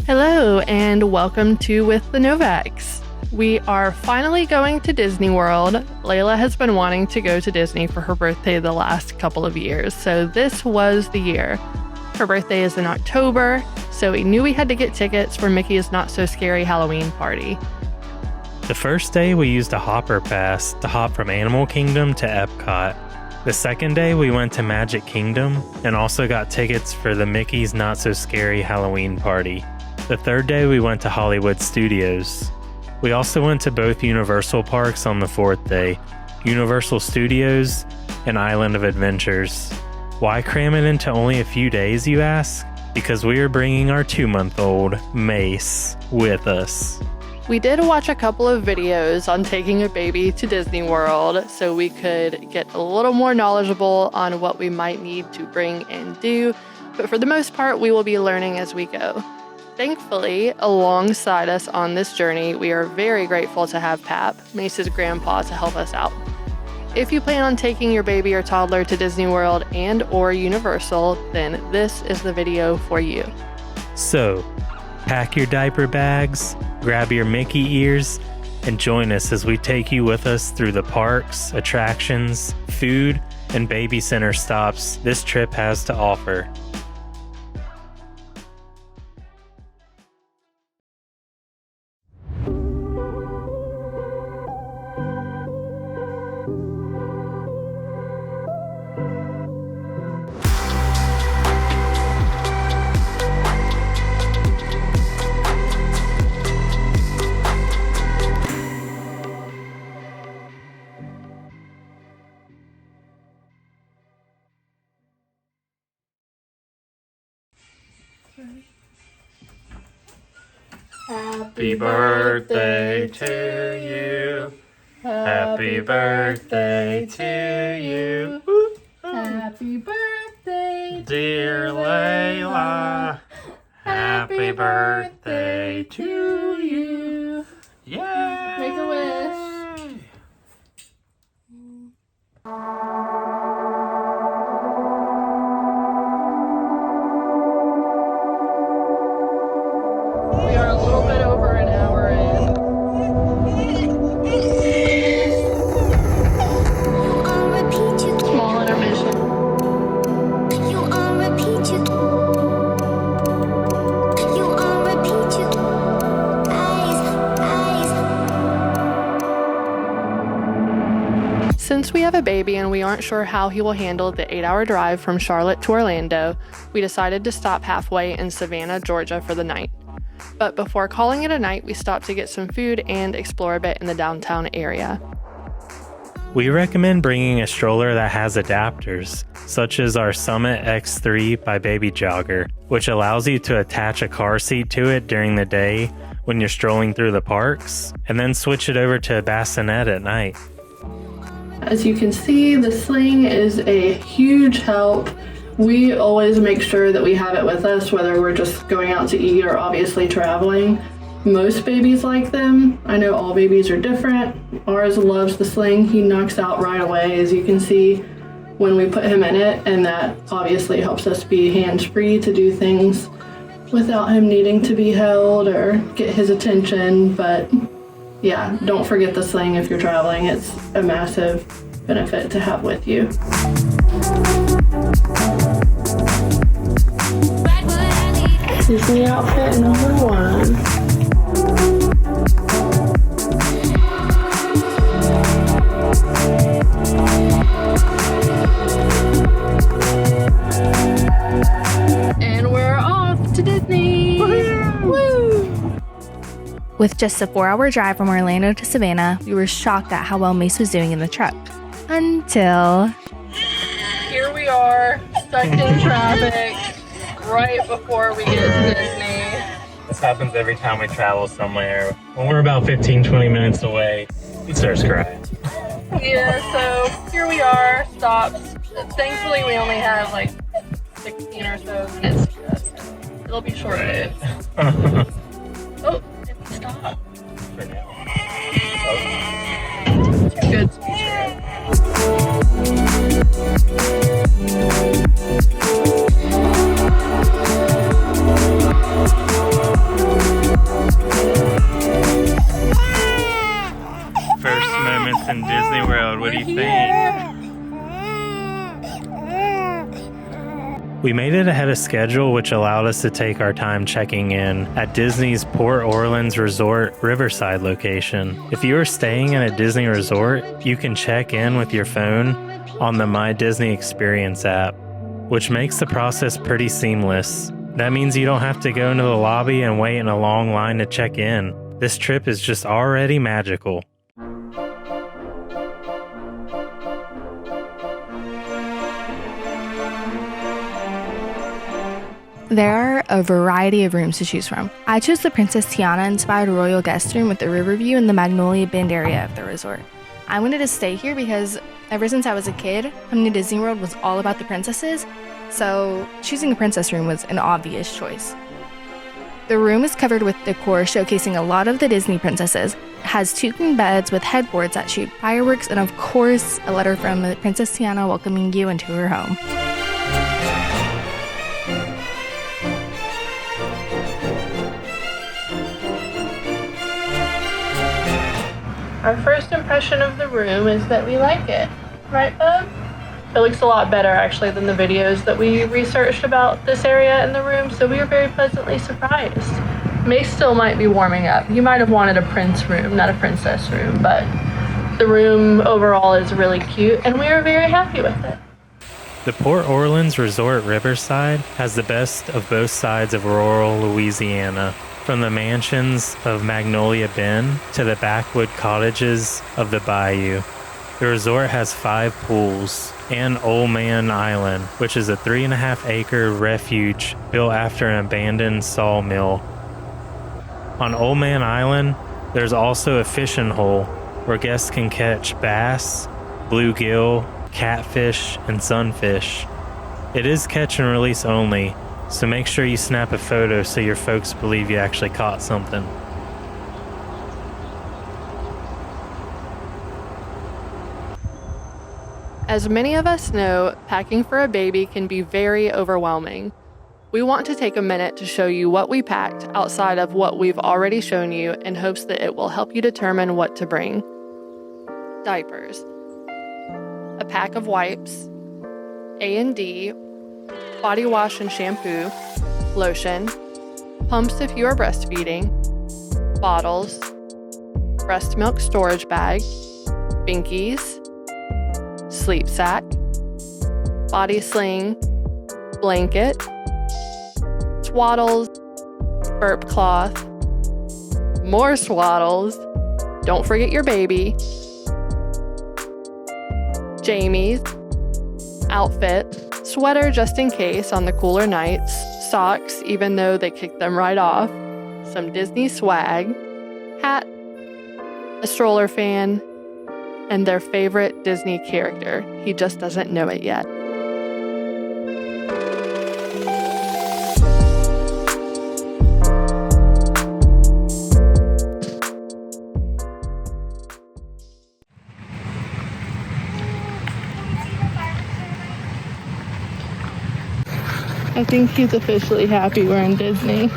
Hello, and welcome to With the Novaks. We are finally going to Disney World. Layla has been wanting to go to Disney for her birthday the last couple of years, so this was the year. Her birthday is in October, so we knew we had to get tickets for Mickey's Not So Scary Halloween party. The first day we used a hopper pass to hop from Animal Kingdom to EPCOT. The second day we went to Magic Kingdom and also got tickets for the Mickey's Not So Scary Halloween party. The third day we went to Hollywood Studios. We also went to both Universal parks on the fourth day, Universal Studios and Island of Adventures. Why cram it into only a few days, you ask? Because we are bringing our 2-month-old, Mace, with us. We did watch a couple of videos on taking a baby to Disney World so we could get a little more knowledgeable on what we might need to bring and do, but for the most part, we will be learning as we go. Thankfully, alongside us on this journey, we are very grateful to have Pap, Mace's grandpa, to help us out. If you plan on taking your baby or toddler to Disney World and or Universal, then this is the video for you. So, pack your diaper bags, grab your Mickey ears, and join us as we take you with us through the parks, attractions, food, and baby center stops this trip has to offer. Happy birthday to you. Happy birthday to you. Happy birthday, Dear Layla. Happy birthday to you. Yay! Make a wish. We are a little bit over an hour in. Small intermission. Since we have a baby and we aren't sure how he will handle the 8-hour drive from Charlotte to Orlando, we decided to stop halfway in Savannah, Georgia for the night. But before calling it a night, we stopped to get some food and explore a bit in the downtown area. We recommend bringing a stroller that has adapters, such as our Summit X3 by Baby Jogger, which allows you to attach a car seat to it during the day when you're strolling through the parks, and then switch it over to a Bassinet at night. As you can see, the Sling is a huge help. We always make sure that we have it with us, whether we're just going out to eat or obviously traveling. Most babies like them. I know all babies are different. Ours loves the Sling. He knocks out right away, as you can see when we put him in it, and that obviously helps us be hands-free to do things without him needing to be held or get his attention. But yeah, don't forget the Sling if you're traveling. It's a massive benefit to have with you. Disney outfit number 1. And we're off to Disney! Woo! With just a 4-hour drive from Orlando to Savannah, we were shocked at how well Mace was doing in the truck. Until... Here we are, stuck in traffic, right before we get to Disney. This happens every time we travel somewhere. When we're about 15-20 minutes away, he starts crying. Yeah, so here we are, stops. Thankfully, we only have like 16 or so minutes. It'll be short-lived. Oh, it stopped. For now. Too good to be true. We made it ahead of schedule, which allowed us to take our time checking in at Disney's Port Orleans Resort Riverside location. If you are staying in a Disney resort, you can check in with your phone on the My Disney Experience app, which makes the process pretty seamless. That means you don't have to go into the lobby and wait in a long line to check in. This trip is just already magical. There are a variety of rooms to choose from. I chose the Princess Tiana-inspired royal guest room with the river view in the Magnolia Bend area of the resort. I wanted to stay here because ever since I was a kid, coming to Disney World was all about the princesses, so choosing a princess room was an obvious choice. The room is covered with decor showcasing a lot of the Disney princesses. It has 2 queen beds with headboards that shoot fireworks, and of course, a letter from Princess Tiana welcoming you into her home. Our first impression of the room is that we like it. Right, Bub? It looks a lot better, actually, than the videos that we researched about this area in the room, so we were very pleasantly surprised. May still might be warming up. You might have wanted a prince room, not a princess room, but the room overall is really cute, and we were very happy with it. The Port Orleans Resort Riverside has the best of both sides of rural Louisiana. From the mansions of Magnolia Bend to the backwood cottages of the bayou. The resort has 5 pools and Old Man Island, which is a 3.5-acre refuge built after an abandoned sawmill. On Old Man Island, there's also a fishing hole where guests can catch bass, bluegill, catfish, and sunfish. It is catch and release only, so make sure you snap a photo so your folks believe you actually caught something. As many of us know, packing for a baby can be very overwhelming. We want to take a minute to show you what we packed outside of what we've already shown you in hopes that it will help you determine what to bring. Diapers. A pack of wipes. A&D. Body wash and shampoo, lotion, pumps if you are breastfeeding, bottles, breast milk storage bag, binkies, sleep sack, body sling, blanket, swaddles, burp cloth, more swaddles, don't forget your baby, Jamie's, outfit, sweater just in case on the cooler nights, socks even though they kick them right off, some Disney swag, hat, a stroller fan, and their favorite Disney character. He just doesn't know it yet. I think he's officially happy we're in Disney.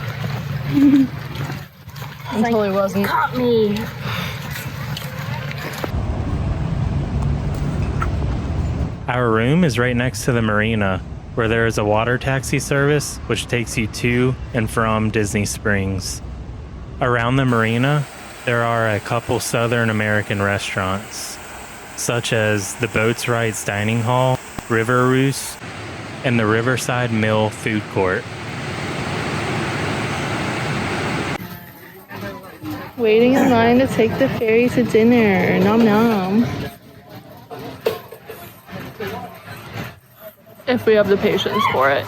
Until he wasn't. Caught me. Our room is right next to the Marina, where there is a water taxi service which takes you to and from Disney Springs. Around the Marina, there are a couple Southern American restaurants, such as the Boats Rights Dining Hall, River Roost, and the Riverside Mill Food Court. Waiting in line to take the ferry to dinner. Nom nom. If we have the patience for it.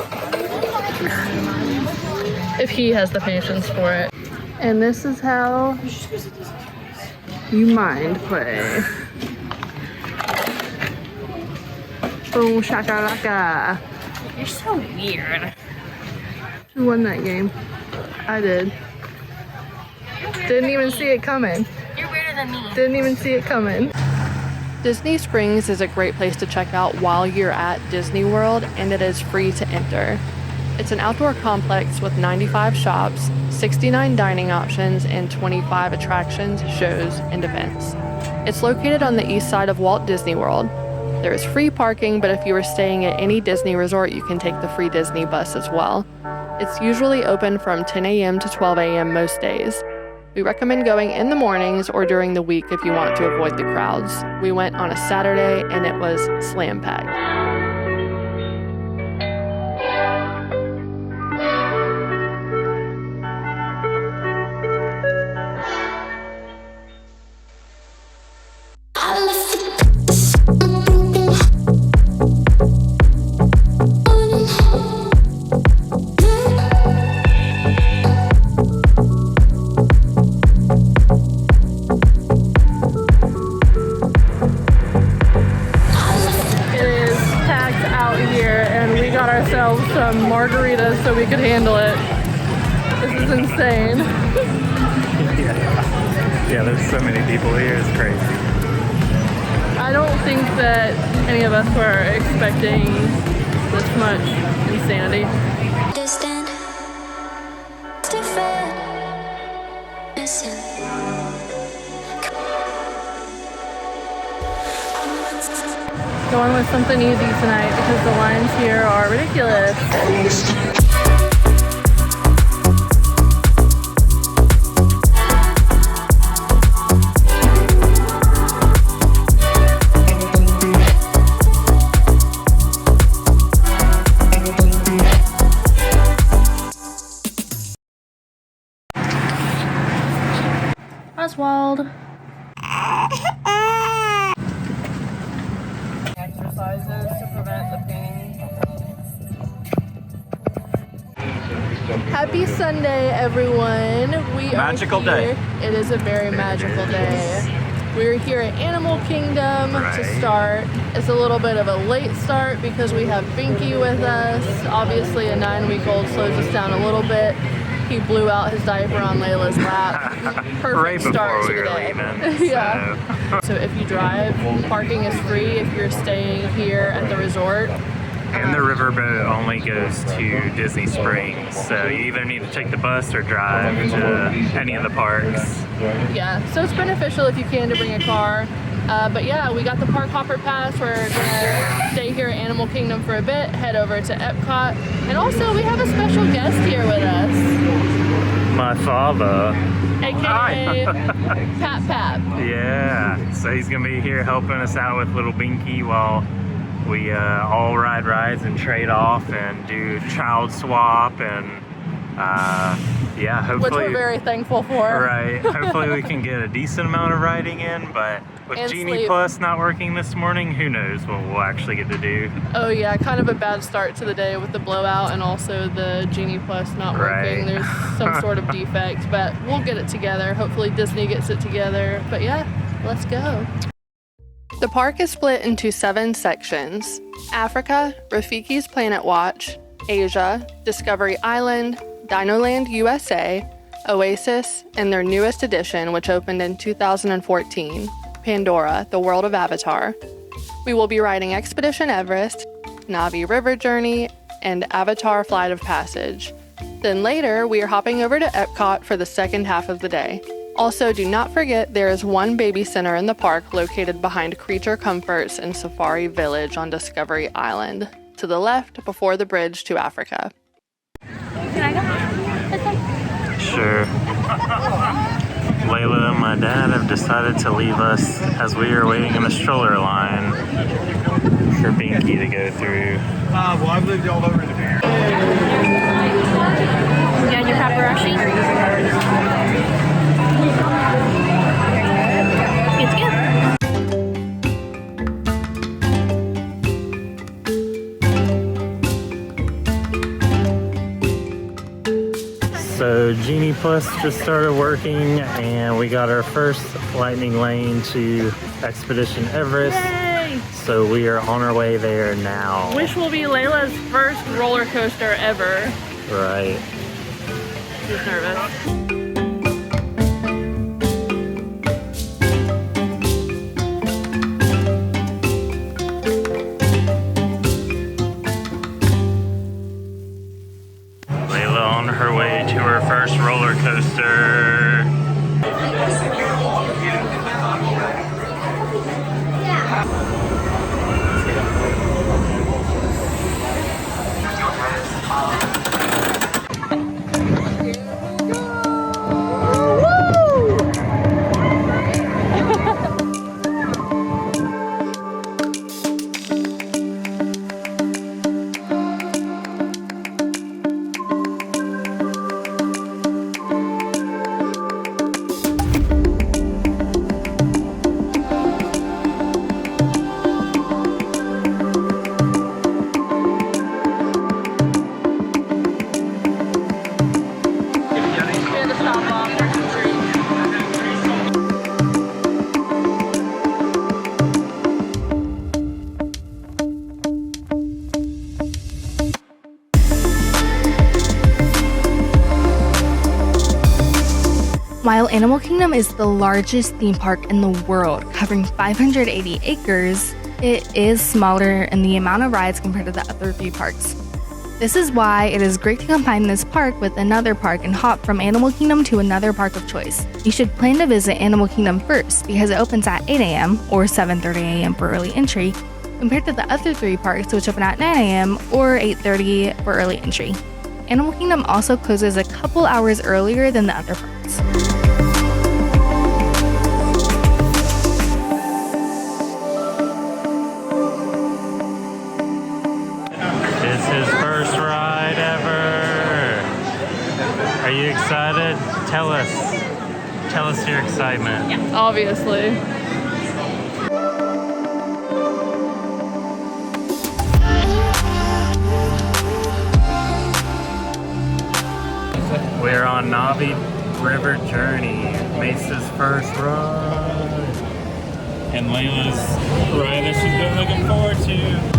If he has the patience for it. And this is how you mind play. Boom shakalaka. You're so weird. Who won that game? I did. Didn't even see it coming. You're weirder than me. Didn't even see it coming. Disney Springs is a great place to check out while you're at Disney World, and it is free to enter. It's an outdoor complex with 95 shops, 69 dining options, and 25 attractions, shows, and events. It's located on the east side of Walt Disney World. There is free parking, but if you are staying at any Disney resort, you can take the free Disney bus as well. It's usually open from 10 a.m. to 12 a.m. most days. We recommend going in the mornings or during the week if you want to avoid the crowds. We went on a Saturday and it was slam packed. Some margaritas so we could handle it. This is insane. Yeah, there's so many people here, it's crazy. I don't think that any of us were expecting this much insanity. Going with something easy tonight because the lines here are ridiculous. Oswald. Exercises to prevent the pain. Happy Sunday, everyone. Magical day. It is a very magical day. We're here at Animal Kingdom to start. It's a little bit of a late start because we have Binky with us. Obviously, a 9-week-old slows us down a little bit. He blew out his diaper on Layla's lap. Perfect start to the day. Yeah. So if you drive, parking is free if you're staying here at the resort. And the riverboat only goes to Disney Springs, so you either need to take the bus or drive to any of the parks. Yeah, so it's beneficial if you can to bring a car. But yeah, we got the Park Hopper Pass. We're gonna stay here at Animal Kingdom for a bit, head over to EPCOT. And also, we have a special guest here with us. My father. AKA Pap Pap. Yeah, so he's gonna be here helping us out with little Binky while we all ride rides and trade off and do child swap and yeah, hopefully. Which we're very thankful for. Right. Hopefully we can get a decent amount of riding in, but with And Genie sleep. Plus not working this morning, who knows what we'll actually get to do. Oh yeah, kind of a bad start to the day with the blowout and also the Genie Plus not working. Right. There's some sort of defect, but we'll get it together. Hopefully Disney gets it together. But yeah, let's go. The park is split into 7 sections: Africa, Rafiki's Planet Watch, Asia, Discovery Island, Dinoland USA, Oasis, and their newest edition, which opened in 2014, Pandora, the World of Avatar. We will be riding Expedition Everest, Na'vi River Journey, and Avatar Flight of Passage. Then later, we are hopping over to EPCOT for the second half of the day. Also, do not forget there is one baby center in the park located behind Creature Comforts and Safari Village on Discovery Island, to the left before the bridge to Africa. Can I go? Sure. Layla and my dad have decided to leave us as we are waiting in the stroller line for Binky to go through. Well, I've lived all over the area. You got your paparazzi? It's good. So Genie Plus just started working and we got our first lightning lane to Expedition Everest. Yay! So we are on our way there now. Which will be Layla's first roller coaster ever. Right. She's nervous. Her way to her first roller coaster. While Animal Kingdom is the largest theme park in the world, covering 580 acres, it is smaller in the amount of rides compared to the other 3 parks. This is why it is great to combine this park with another park and hop from Animal Kingdom to another park of choice. You should plan to visit Animal Kingdom first because it opens at 8 a.m. or 7:30 a.m. for early entry, compared to the other 3 parks which open at 9 a.m. or 8:30 for early entry. Animal Kingdom also closes a couple hours earlier than the other parks. It's his first ride ever. Are you excited? Tell us your excitement. Obviously. We're on Navi River Journey, Mesa's first ride. And Layla's ride that she's been looking forward to.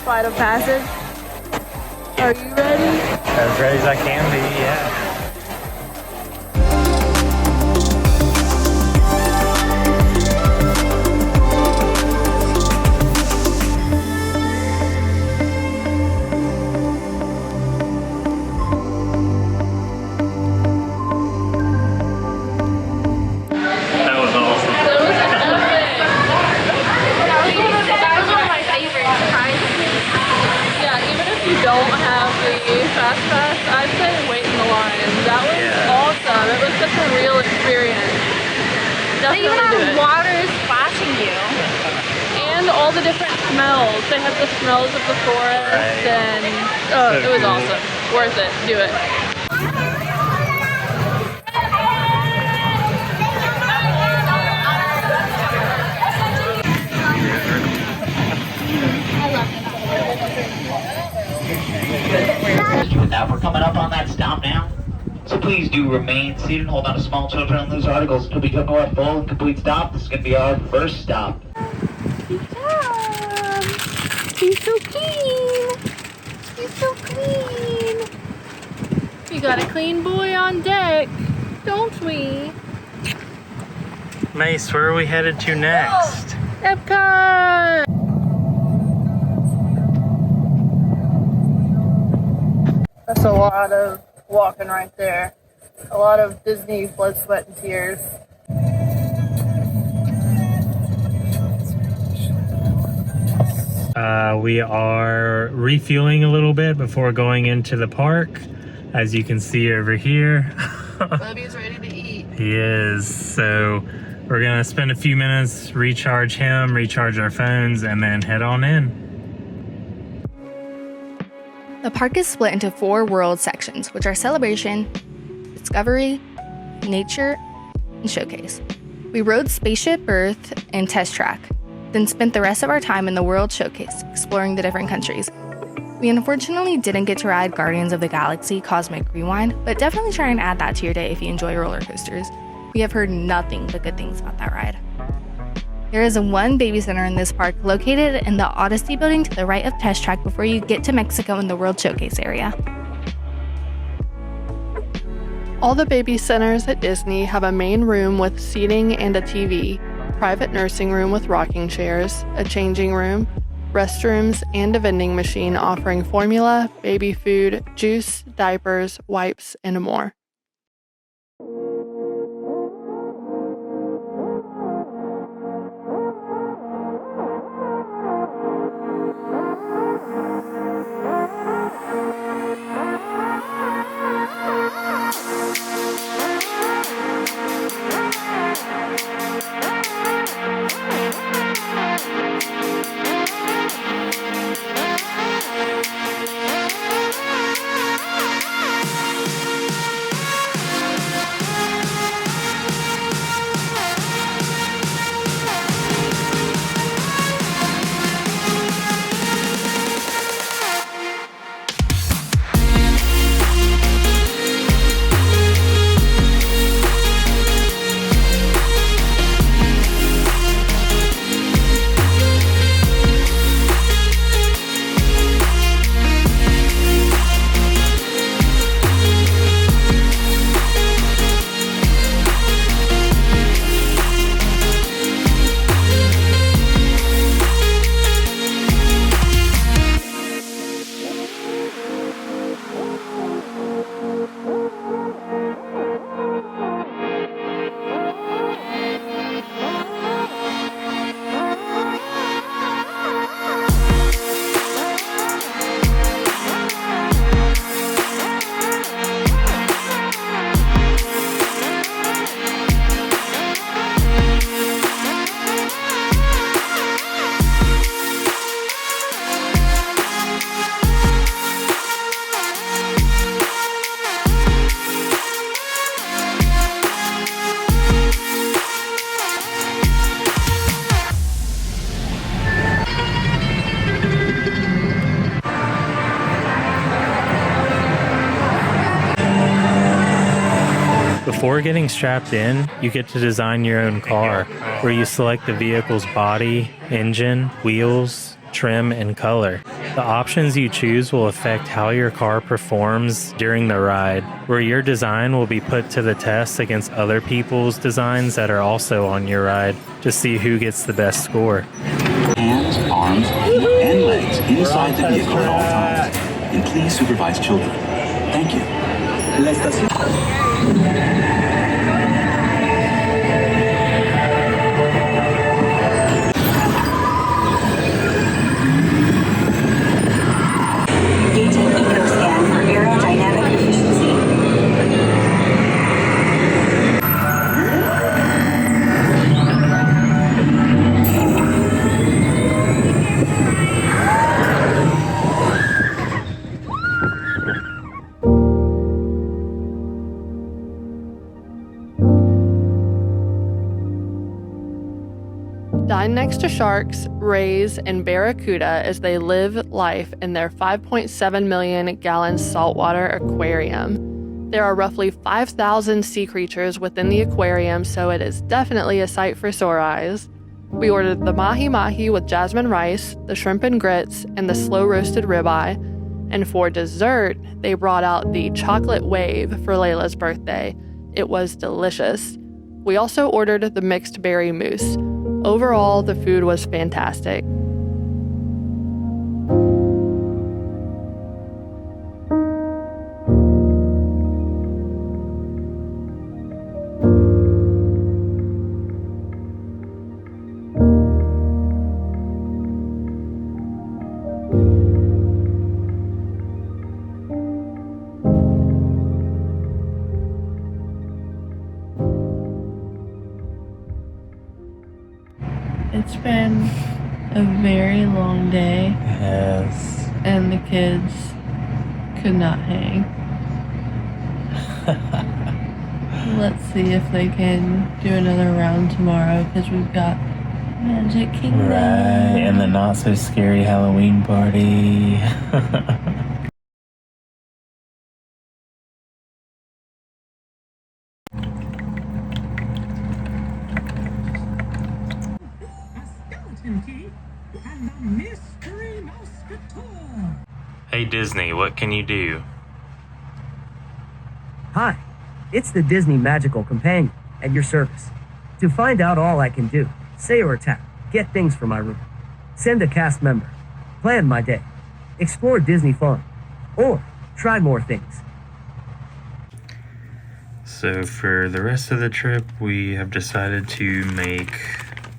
Flight of passage. Are you ready? As ready as I can be, yeah. Fast Pass, I'd say wait in the line. That was awesome. It was such a real experience. Definitely They even do have it. water splashing you. And all the different smells. They have the smells of the forest and it was awesome. Worth it. Do it. With that, we're coming up on that stop now. So please do remain seated and hold on to small children and loose articles until we come to our full and complete stop. This is going to be our first stop. Good job. He's so clean. He's so clean. We got a clean boy on deck, don't we? Mace, where are we headed to next? EPCOT! That's a lot of walking right there. A lot of Disney blood, sweat, and tears. We are refueling a little bit before going into the park. As you can see over here. Bubby's ready to eat. He is. So we're gonna spend a few minutes, recharge him, recharge our phones, and then head on in. The park is split into 4 world sections, which are Celebration, Discovery, Nature, and Showcase. We rode Spaceship Earth and Test Track, then spent the rest of our time in the World Showcase, exploring the different countries. We unfortunately didn't get to ride Guardians of the Galaxy Cosmic Rewind, but definitely try and add that to your day if you enjoy roller coasters. We have heard nothing but good things about that ride. There is one baby center in this park located in the Odyssey building to the right of Test Track before you get to Mexico in the World Showcase area. All the baby centers at Disney have a main room with seating and a TV, private nursing room with rocking chairs, a changing room, restrooms, and a vending machine offering formula, baby food, juice, diapers, wipes, and more. Before getting strapped in, you get to design your own car, where you select the vehicle's body, engine, wheels, trim, and color. The options you choose will affect how your car performs during the ride, where your design will be put to the test against other people's designs that are also on your ride to see who gets the best score. Hands, arms, and legs inside the vehicle at all times. And please supervise children. Thank you. Dine next to sharks, rays, and barracuda as they live life in their 5.7 million gallon saltwater aquarium. There are roughly 5,000 sea creatures within the aquarium, so it is definitely a sight for sore eyes. We ordered the mahi-mahi with jasmine rice, the shrimp and grits, and the slow-roasted ribeye. And for dessert, they brought out the chocolate wave for Layla's birthday. It was delicious. We also ordered the mixed berry mousse. Overall, the food was fantastic. It's been a very long day. Yes. And the kids could not hang. Let's see if they can do another round tomorrow because we've got Magic Kingdom. Right, and the not so scary Halloween party. Hey Disney, what can you do? Hi, It's the Disney Magical Companion at your service. To find out all I can do, say or tap, get things for my room, send a cast member, plan my day, explore Disney fun, or try more things. So for the rest of the trip, we have decided to make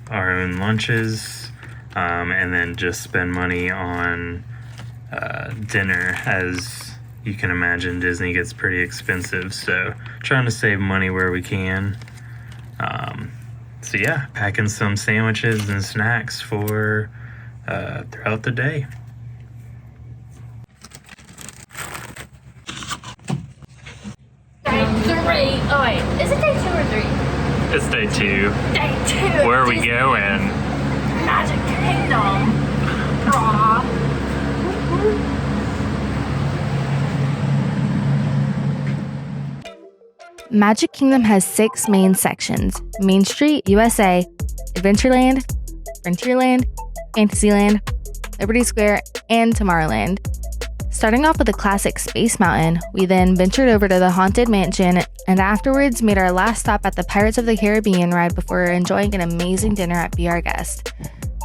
our own lunches and then just spend money on dinner. As you can imagine, Disney gets pretty expensive, so trying to save money where we can. So yeah, packing some sandwiches and snacks for throughout the day. Day 3. Oh wait, is it day 2 or 3? It's day 2. Day 2. Where are we going? Magic Kingdom. Aw. Magic Kingdom has 6 main sections: Main Street, USA, Adventureland, Frontierland, Fantasyland, Liberty Square, and Tomorrowland. Starting off with the classic Space Mountain, we then ventured over to the Haunted Mansion and afterwards made our last stop at the Pirates of the Caribbean ride before enjoying an amazing dinner at Be Our Guest.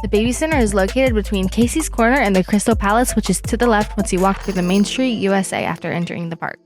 The Baby Center is located between Casey's Corner and the Crystal Palace, which is to the left once you walk through the Main Street, USA after entering the park.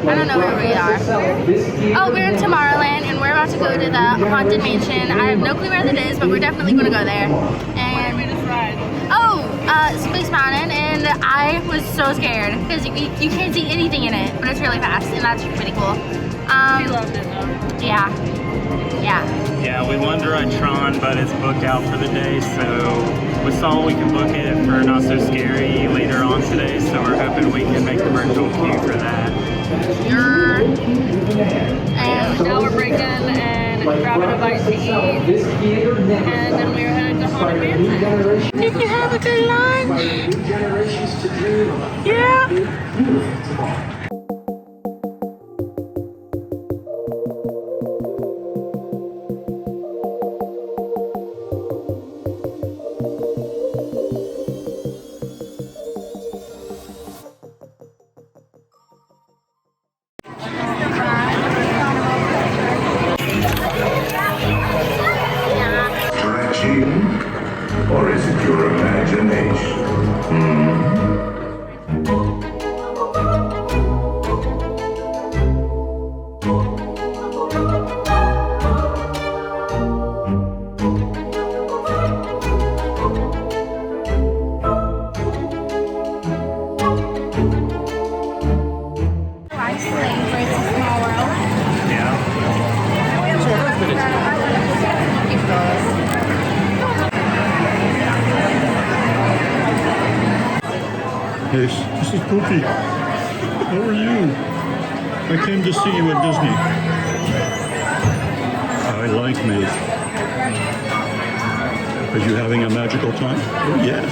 I don't know where we are. Oh, we're in Tomorrowland and we're about to go to the Haunted Mansion. I have no clue where that is, but we're definitely going to go there. And Space Mountain, and I was so scared because you can't see anything in it, but it's really fast, and that's pretty cool. We loved it though. Yeah. Yeah, we wanted to ride Tron, but it's booked out for the day, so we saw we can book it for Not So Scary later on today, so we're hoping we can make the virtual queue for that. And now we're breaking and grabbing a bite to eat, and then we're headed to Haunted Mansion. Did you have a good lunch? Yeah. Or is it your imagination? Hey, this is Pookie. How are you? I came to see you at Disney. I like me. Are you having a magical time? Oh, yes.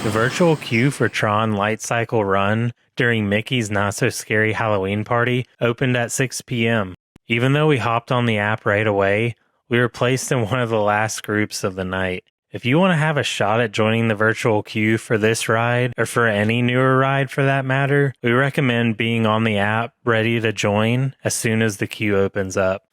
The virtual queue for Tron Lightcycle Run during Mickey's Not So Scary Halloween Party opened at 6 p.m. Even though we hopped on the app right away, we were placed in one of the last groups of the night. If you want to have a shot at joining the virtual queue for this ride, or for any newer ride for that matter, we recommend being on the app ready to join as soon as the queue opens up.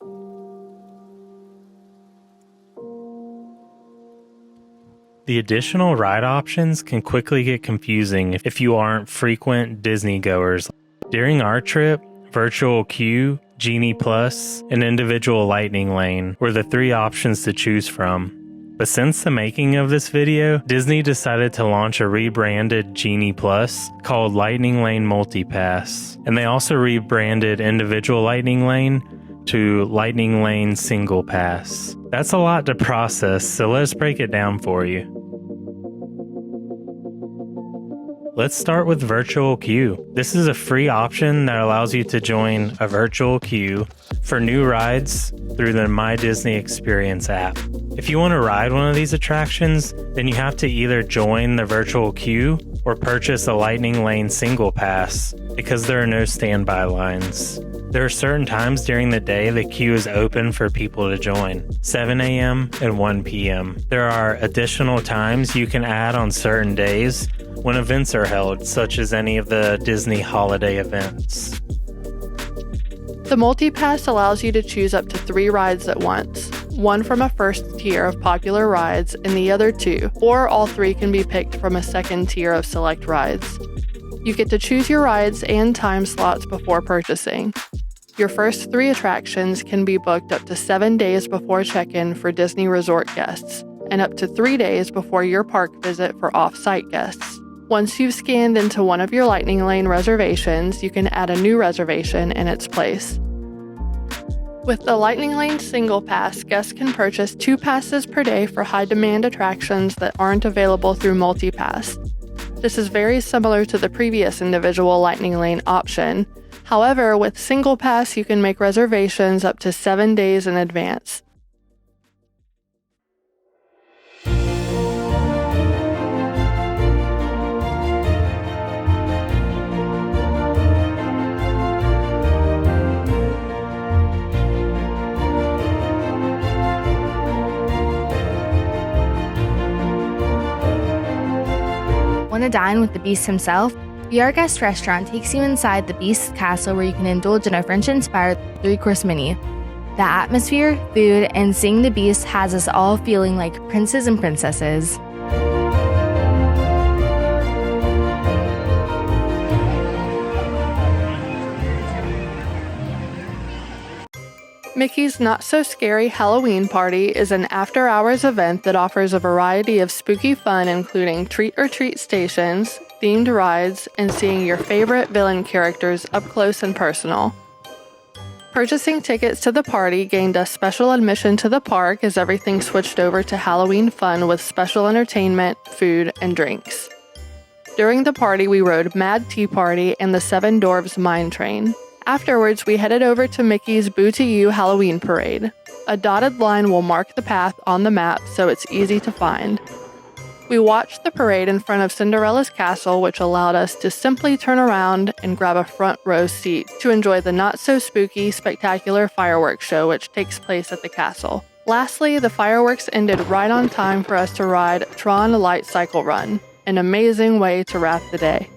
The additional ride options can quickly get confusing if you aren't frequent Disney goers. During our trip, Virtual Queue, Genie Plus, and Individual Lightning Lane were the 3 options to choose from. But since the making of this video, Disney decided to launch a rebranded Genie Plus called Lightning Lane Multipass, and they also rebranded Individual Lightning Lane to Lightning Lane Single Pass. That's a lot to process, so let's break it down for you. Let's start with Virtual Queue. This is a free option that allows you to join a virtual queue for new rides through the My Disney Experience app. If you want to ride one of these attractions, then you have to either join the virtual queue or purchase a Lightning Lane Single Pass because there are no standby lines. There are certain times during the day the queue is open for people to join, 7 a.m. and 1 p.m. There are additional times you can add on certain days when events are held, such as any of the Disney holiday events. The MultiPass allows you to choose up to 3 rides at once, one from a first tier of popular rides and the other 2, or all 3 can be picked from a second tier of select rides. You get to choose your rides and time slots before purchasing. Your first 3 attractions can be booked up to 7 days before check-in for Disney Resort guests, and up to 3 days before your park visit for off-site guests. Once you've scanned into one of your Lightning Lane reservations, you can add a new reservation in its place. With the Lightning Lane Single Pass, guests can purchase 2 passes per day for high-demand attractions that aren't available through MultiPass. This is very similar to the previous individual Lightning Lane option. However, with Single Pass, you can make reservations up to 7 days in advance. Want to dine with the Beast himself? The Our Guest restaurant takes you inside the Beast's castle where you can indulge in a French-inspired 3-course menu. The atmosphere, food, and seeing the Beast has us all feeling like princes and princesses. Mickey's Not So Scary Halloween Party is an after-hours event that offers a variety of spooky fun including treat-or-treat stations, themed rides, and seeing your favorite villain characters up close and personal. Purchasing tickets to the party gained us special admission to the park as everything switched over to Halloween fun with special entertainment, food, and drinks. During the party, we rode Mad Tea Party and the 7 Dwarfs Mine Train. Afterwards, we headed over to Mickey's Boo to You Halloween Parade. A dotted line will mark the path on the map so it's easy to find. We watched the parade in front of Cinderella's castle, which allowed us to simply turn around and grab a front row seat to enjoy the not-so-spooky, spectacular fireworks show which takes place at the castle. Lastly, the fireworks ended right on time for us to ride Tron Lightcycle Run, an amazing way to wrap the day.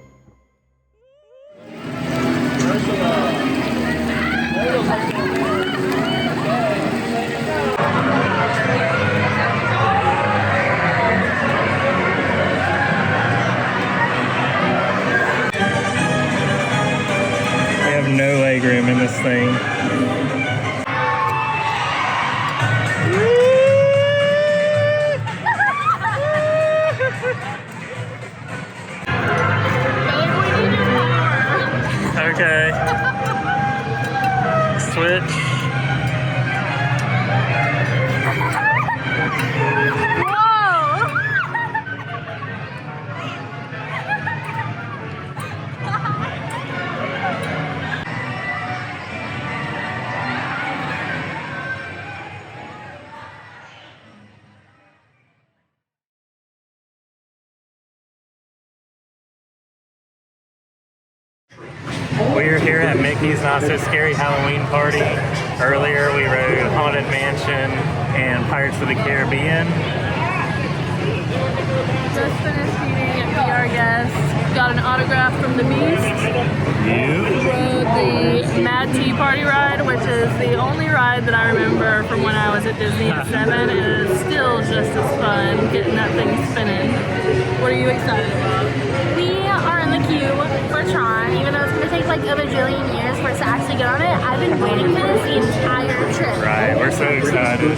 No leg room in this thing. Okay. Switch. We're here at Mickey's Not So Scary Halloween Party. Earlier we rode Haunted Mansion and Pirates of the Caribbean. Just finished eating at Be Our Guest. Got an autograph from the Beast. Rode the Mad Tea Party ride, which is the only ride that I remember from when I was at Disney at 7. It is still just as fun getting that thing spinning. What are you excited about? We are in the queue for Tron, even though it's going to take like a bajillion years for us to actually get on it. I've been waiting for this the entire trip. Right, we're so excited.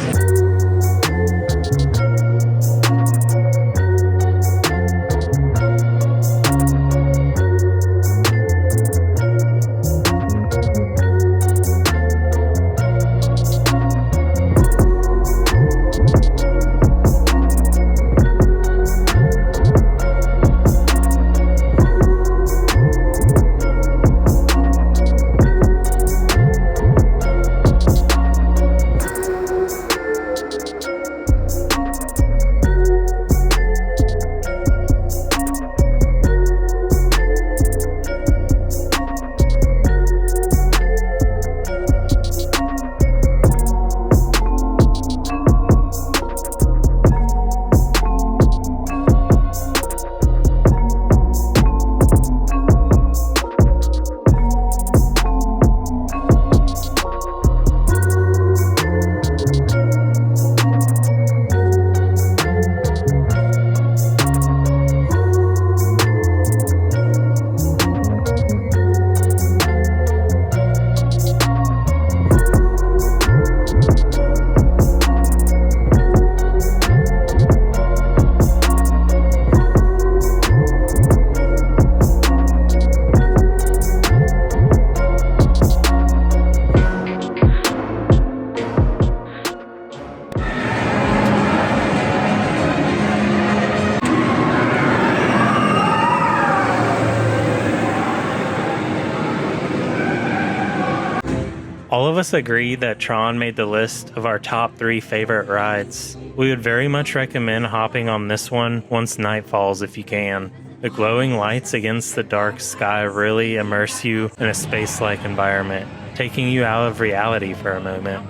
All of us agree that Tron made the list of our top 3 favorite rides. We would very much recommend hopping on this one once night falls if you can. The glowing lights against the dark sky really immerse you in a space-like environment, taking you out of reality for a moment.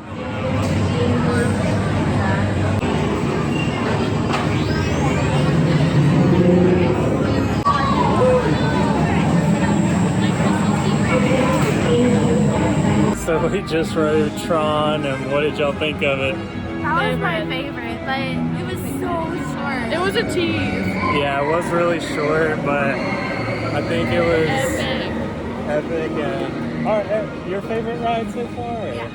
So we just rode Tron, and what did y'all think of it? That was my favorite, but it was so short. It was a tease. Yeah, it was really short, but I think it was Epic. And your favorite ride so far? Yeah.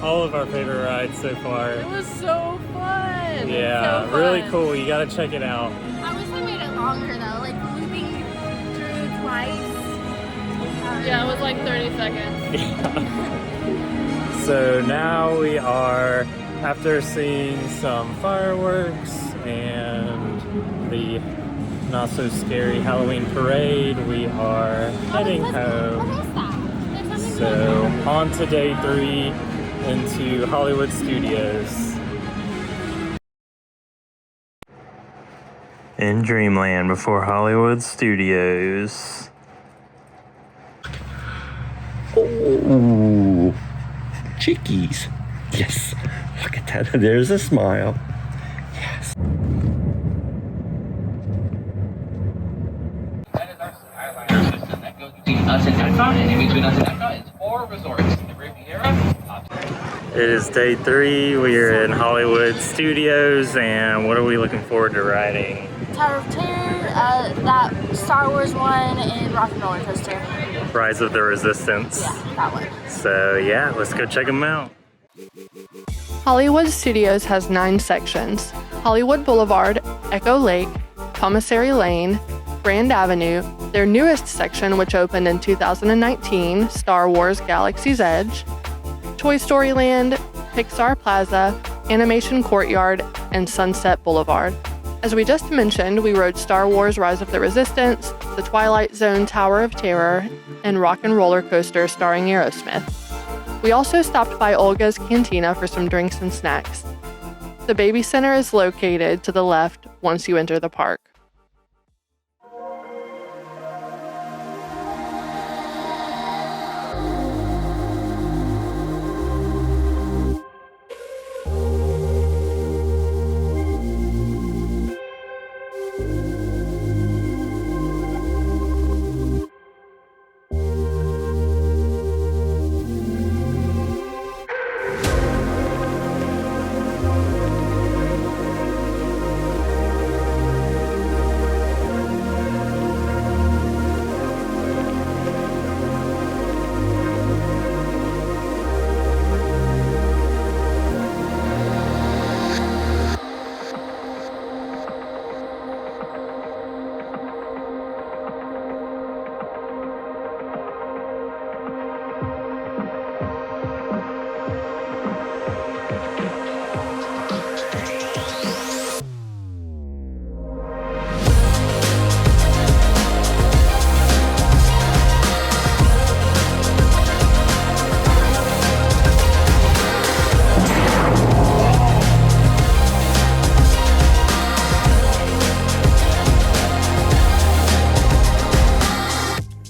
All of our favorite rides so far. It was so fun. Yeah, so fun. really cool. You gotta check it out. I wish I made it longer though, like looping through twice. Yeah, it was like 30 seconds. So now we are, after seeing some fireworks and the not so scary Halloween parade, we are heading home. What is that? So on to day 3 into Hollywood Studios. In Dreamland before Hollywood Studios. Oh, chickies. Yes. Look at that. There's a smile. Yes. That is our Skyliner system that goes between us and EPCOT, and in between us and EPCOT is 4 resorts. The Riviera. It is day 3. We are in Hollywood Studios, and what are we looking forward to riding? Tower of Terror, that Star Wars one, and Rock and Roller Coaster. Rise of the Resistance. Yeah, that one. So yeah, let's go check them out. Hollywood Studios has 9 sections: Hollywood Boulevard, Echo Lake, Commissary Lane, Grand Avenue, their newest section, which opened in 2019, Star Wars Galaxy's Edge, Toy Story Land, Pixar Plaza, Animation Courtyard, and Sunset Boulevard. As we just mentioned, we rode Star Wars Rise of the Resistance, the Twilight Zone Tower of Terror, and Rock and Roller Coaster starring Aerosmith. We also stopped by Olga's Cantina for some drinks and snacks. The Baby Center is located to the left once you enter the park.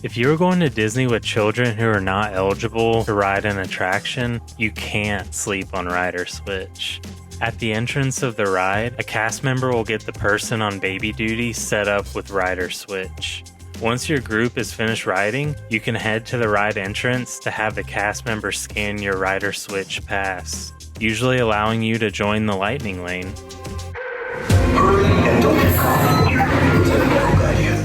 If you're going to Disney with children who are not eligible to ride an attraction, you can't sleep on Ride or Switch. At the entrance of the ride, a cast member will get the person on baby duty set up with Ride or Switch. Once your group is finished riding, you can head to the ride entrance to have the cast member scan your Ride or Switch pass, usually allowing you to join the lightning lane. Hurry and don't get caught. Good idea.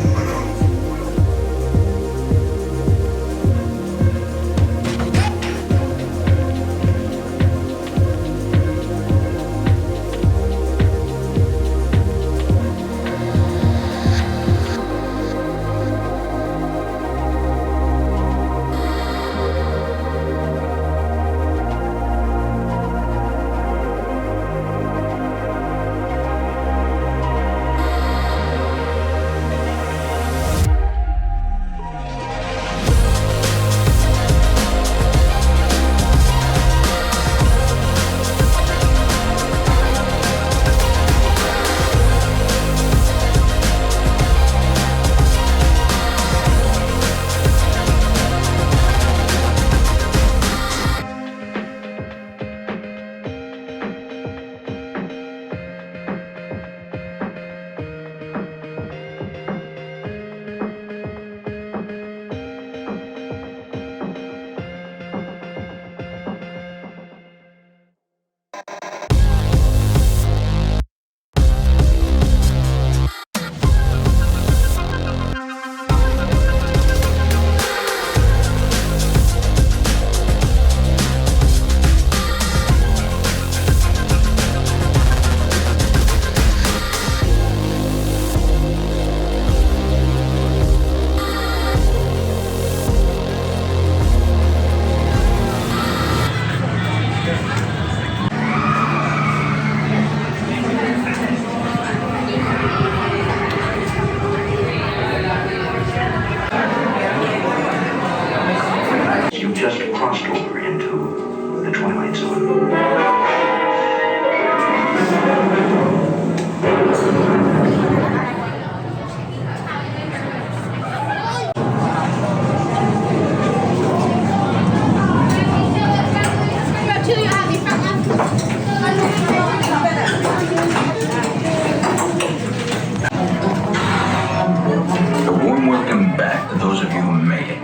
Just crossed over into the Twilight Zone. A warm welcome back to those of you who made it.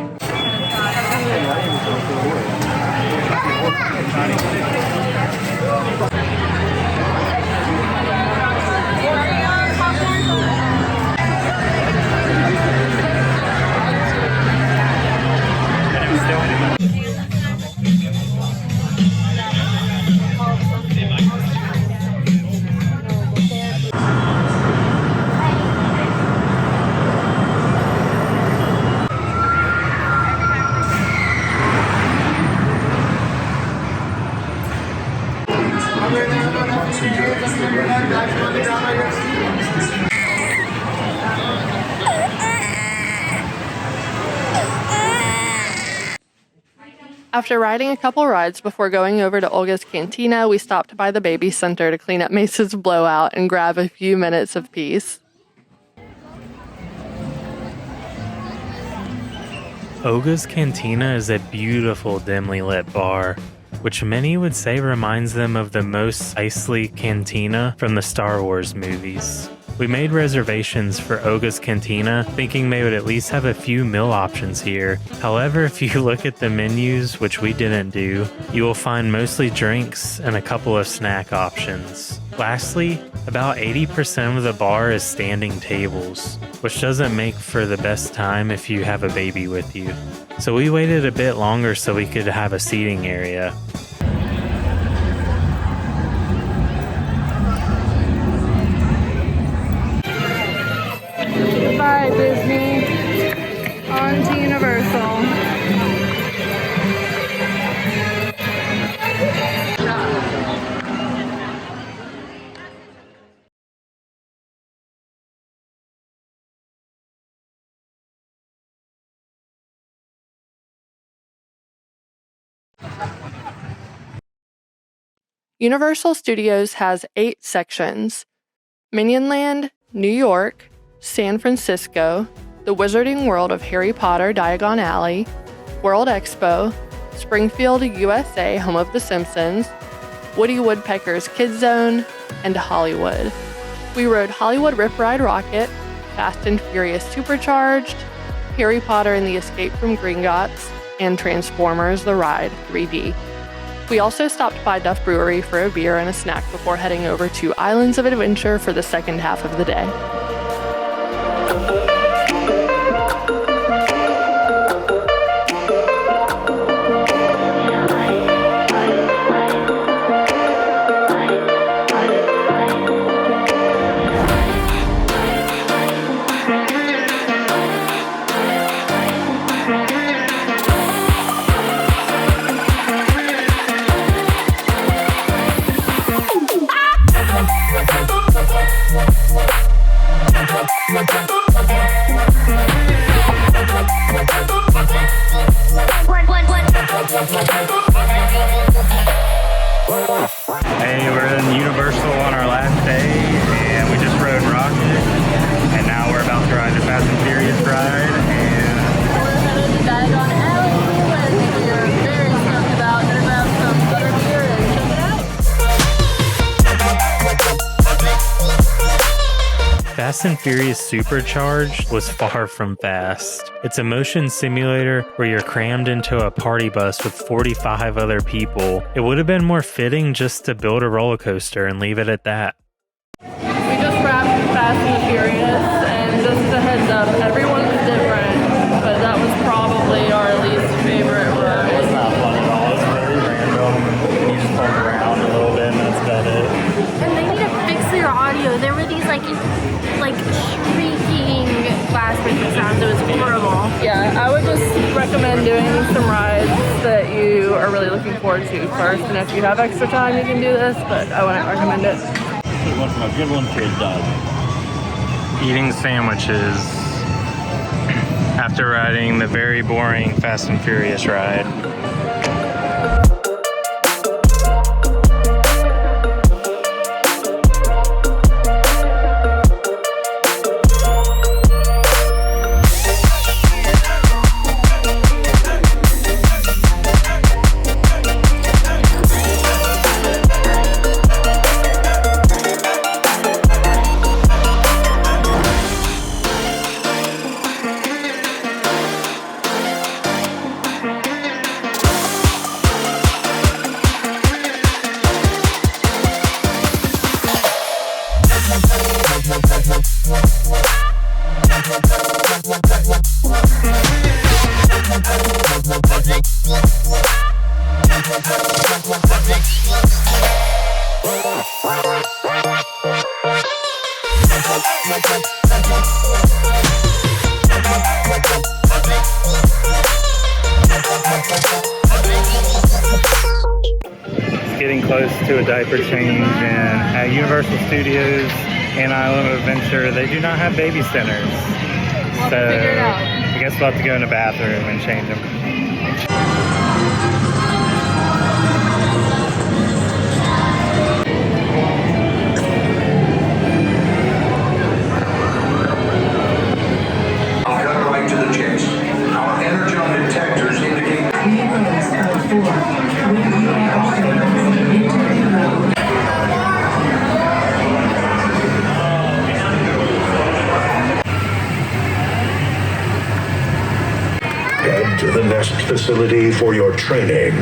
After riding a couple rides before going over to Olga's Cantina, we stopped by the baby center to clean up Mace's blowout and grab a few minutes of peace. Olga's Cantina is a beautiful dimly lit bar, which many would say reminds them of the Mos Eisley Cantina from the Star Wars movies. We made reservations for Olga's Cantina, thinking they would at least have a few meal options here. However, if you look at the menus, which we didn't do, you will find mostly drinks and a couple of snack options. Lastly, about 80% of the bar is standing tables, which doesn't make for the best time if you have a baby with you. So we waited a bit longer so we could have a seating area. Bye, Disney. On to Universal. Universal Studios has 8 sections: Minion Land, New York, San Francisco, the Wizarding World of Harry Potter Diagon Alley, World Expo, Springfield, USA, home of The Simpsons, Woody Woodpecker's Kids Zone, and Hollywood. We rode Hollywood Rip Ride Rockit, Fast and Furious Supercharged, Harry Potter and the Escape from Gringotts, and Transformers The Ride 3D. We also stopped by Duff Brewery for a beer and a snack before heading over to Islands of Adventure for the second half of the day. Hey, we're in Universal on our last day, and we just rode Rockit, and now we're about to ride the Fast and Furious ride, and we're headed to Diagon Alley, which we are very stoked about. Gonna grab some butter beer and check it out. Fast and Furious Supercharged was far from fast. It's a motion simulator where you're crammed into a party bus with 45 other people. It would have been more fitting just to build a roller coaster and leave it at that. We just wrapped Fast and Furious, and just a heads up, everyone was different, but that was probably our least favorite ride. It's not fun at all. It's very random. You just walk around a little bit and that's about it. And they need to fix their audio. There were these like shrieking glass breaking sounds. It was horrible. Yeah, I would just recommend doing some rides that you are really looking forward to first, and if you have extra time you can do this, but I wouldn't recommend it. A good one for a dog. Eating sandwiches after riding the very boring Fast and Furious ride. Getting close to a diaper change, and at Universal Studios and Island of Adventure, they do not have baby centers. We'll have to figure it out. I guess we'll have to go in the bathroom and change them. I'll cut right to the chase. Our energon detectors indicate Head to the nest facility for your training.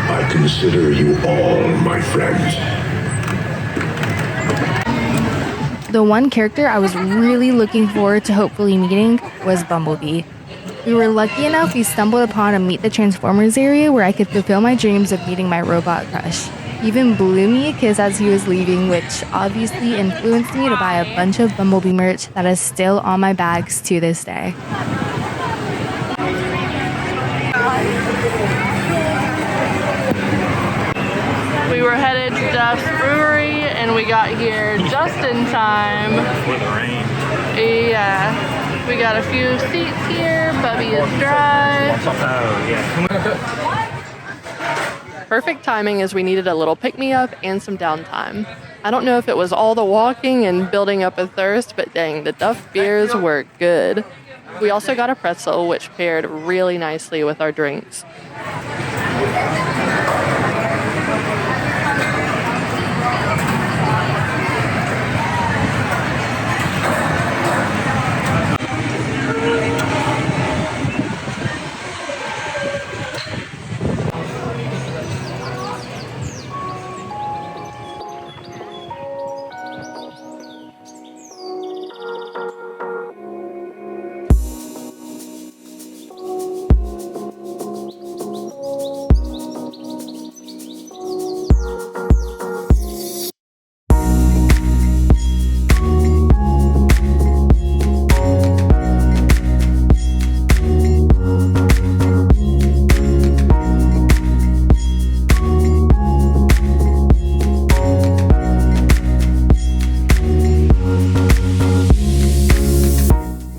I consider you all my friends. The one character I was really looking forward to hopefully meeting was Bumblebee. We were lucky enough we stumbled upon a Meet the Transformers area where I could fulfill my dreams of meeting my robot crush. He even blew me a kiss as he was leaving, which obviously influenced me to buy a bunch of Bumblebee merch that is still on my bags to this day. We were headed to Duff Brewery, and we got here just in time. For the rain. Yeah. We got a few seats here. Bubby is dry. Oh, yeah. Perfect timing as we needed a little pick-me-up and some downtime. I don't know if it was all the walking and building up a thirst, but dang, the Duff beers were good. We also got a pretzel, which paired really nicely with our drinks.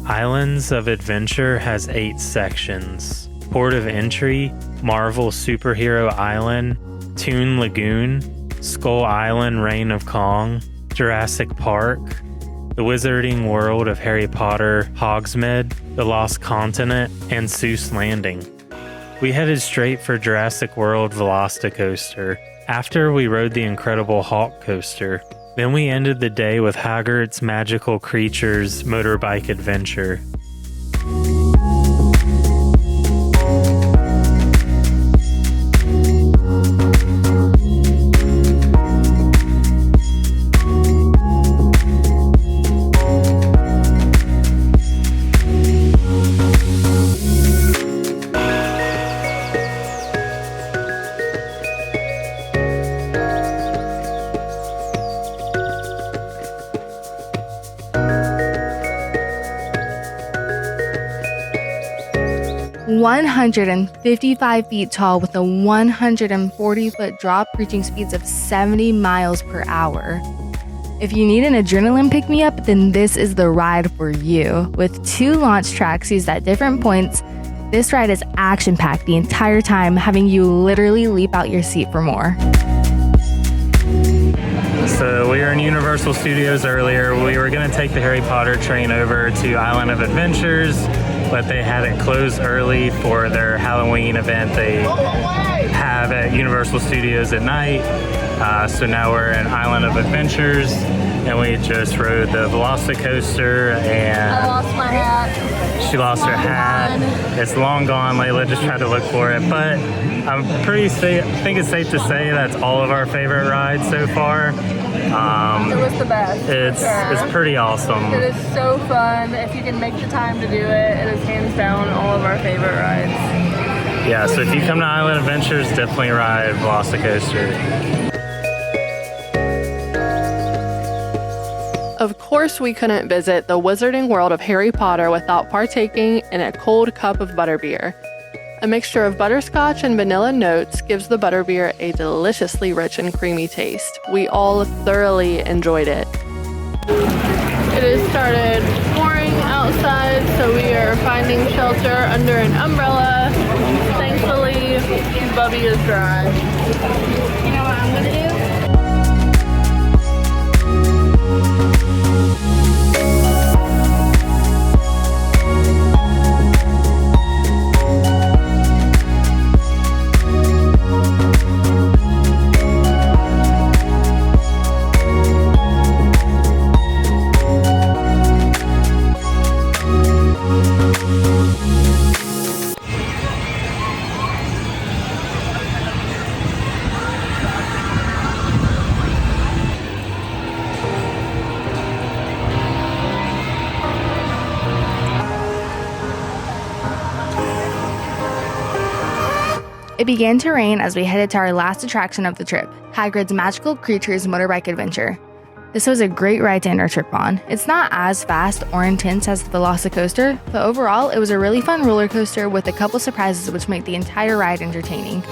Islands of Adventure has 8 sections. Port of Entry, Marvel Superhero Island, Toon Lagoon, Skull Island Reign of Kong, Jurassic Park, the Wizarding World of Harry Potter, Hogsmeade, the Lost Continent, and Seuss Landing. We headed straight for Jurassic World VelociCoaster after we rode the incredible Hawk Coaster. Then we ended the day with Hagrid's Magical Creatures Motorbike Adventure. "155 feet tall with a 140-foot drop reaching speeds of 70 miles per hour. If you need an adrenaline pick-me-up, then this is the ride for you. With 2 launch tracks used at different points, this ride is action-packed the entire time, having you literally leap out your seat for more." So we were in Universal Studios earlier. We were going to take the Harry Potter train over to Island of Adventures, but they had it closed early for their Halloween event they have at Universal Studios at night. So now we're in Island of Adventures, and we just rode the VelociCoaster, and I lost my hat. she lost her hat. It's long gone. Layla just tried to look for it, but I'm I think it's safe to say that's all of our favorite rides so far. It was the best. It's pretty awesome. It is so fun. If you can make the time to do it, it is hands down all of our favorite rides. Yeah, so if you come to Island Adventures, definitely ride VelociCoaster. Of course, we couldn't visit the Wizarding World of Harry Potter without partaking in a cold cup of butterbeer. A mixture of butterscotch and vanilla notes gives the butterbeer a deliciously rich and creamy taste. We all thoroughly enjoyed it. It has started pouring outside, so we are finding shelter under an umbrella. Thankfully, Bubby is dry. You know what I'm gonna do? It began to rain as we headed to our last attraction of the trip, Hagrid's Magical Creatures Motorbike Adventure. This was a great ride to end our trip on. It's not as fast or intense as the VelociCoaster, but overall it was a really fun roller coaster with a couple surprises which make the entire ride entertaining.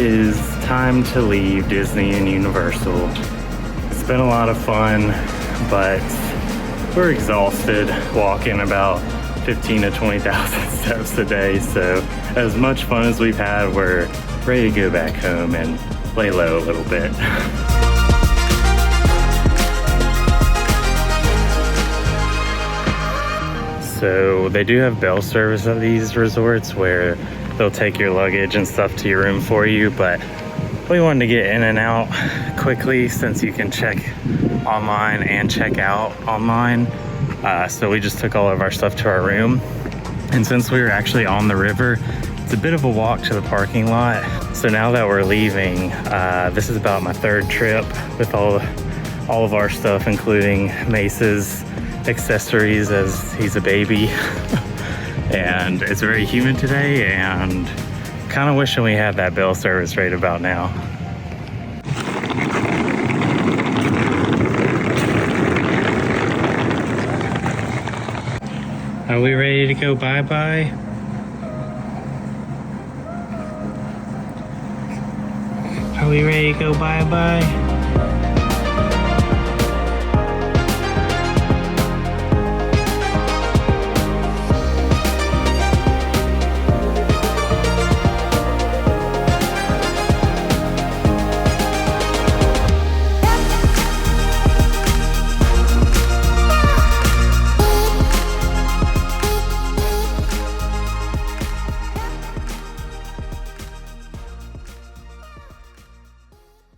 is time to leave Disney and Universal. It's been a lot of fun, but we're exhausted walking about 15 to 20,000 steps a day. So as much fun as we've had, we're ready to go back home and lay low a little bit. So they do have bell service at these resorts where they'll take your luggage and stuff to your room for you, but we wanted to get in and out quickly since you can check online and check out online. So we just took all of our stuff to our room. And since we were actually on the river, it's a bit of a walk to the parking lot. So now that we're leaving, this is about my third trip with all of our stuff, including Mace's accessories as he's a baby. And it's very humid today, and kind of wishing we had that bell service right about now. Are we ready to go bye-bye? Are we ready to go bye-bye?